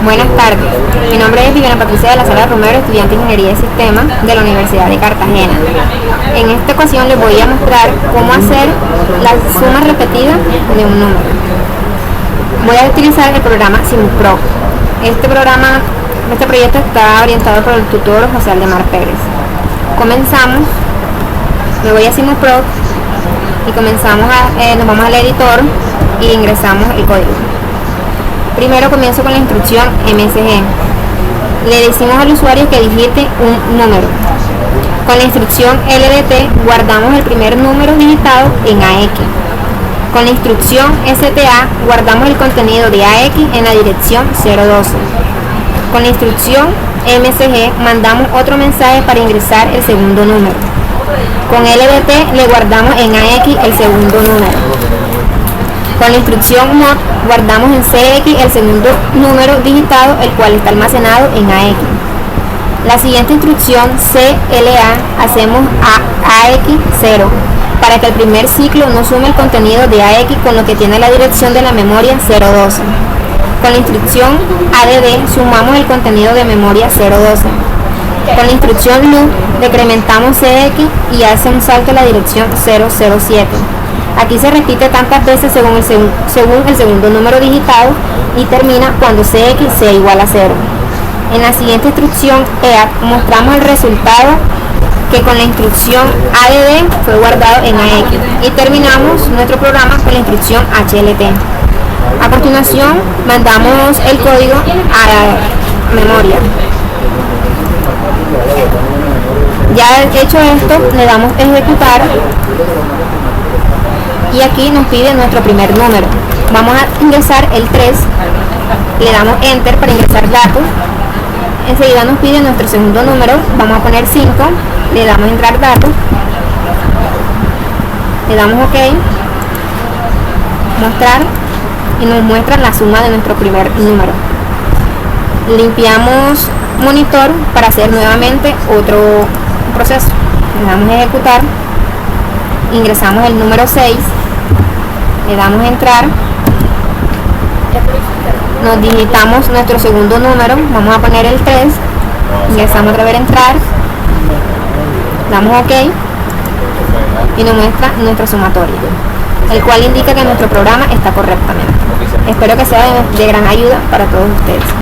Buenas tardes, mi nombre es Viviana Patricia de la Sala Romero, estudiante de Ingeniería de Sistemas de la Universidad de Cartagena. En esta ocasión les voy a mostrar cómo hacer la suma repetida de un número. Voy a utilizar el programa SimPro. Este proyecto está orientado por el tutor José Aldemar Pérez. Comenzamos, me voy a SimPro y nos vamos al editor y ingresamos el código. Primero comienzo con la instrucción MSG. Le decimos al usuario que digite un número. Con la instrucción LDT guardamos el primer número digitado en AX. Con la instrucción STA guardamos el contenido de AX en la dirección 012. Con la instrucción MSG mandamos otro mensaje para ingresar el segundo número. Con LDT le guardamos en AX el segundo número. Con la instrucción MOD guardamos en CX el segundo número digitado, el cual está almacenado en AX. La siguiente instrucción CLA hacemos AX0 para que el primer ciclo no sume el contenido de AX con lo que tiene la dirección de la memoria 012. Con la instrucción ADD sumamos el contenido de memoria 012. Con la instrucción loop decrementamos CX y hace un salto a la dirección 007. Aquí se repite tantas veces según el segundo número digitado y termina cuando CX sea igual a 0. En la siguiente instrucción EAC mostramos el resultado que con la instrucción ADD fue guardado en AX y terminamos nuestro programa con la instrucción HLT. A continuación mandamos el código a la memoria. Ya hecho esto, le damos ejecutar y aquí nos pide nuestro primer número. Vamos a ingresar el 3, le damos enter para ingresar datos. Enseguida nos pide nuestro segundo número, vamos a poner 5, le damos entrar datos, le damos ok, mostrar y nos muestra la suma de nuestro primer número. Limpiamos monitor para hacer nuevamente otro proceso. Le damos ejecutar, ingresamos el número 6, le damos entrar, nos digitamos nuestro segundo número, vamos a poner el 3, ingresamos otra vez entrar, damos ok y nos muestra nuestro sumatorio, el cual indica que nuestro programa está correctamente. Espero que sea de gran ayuda para todos ustedes.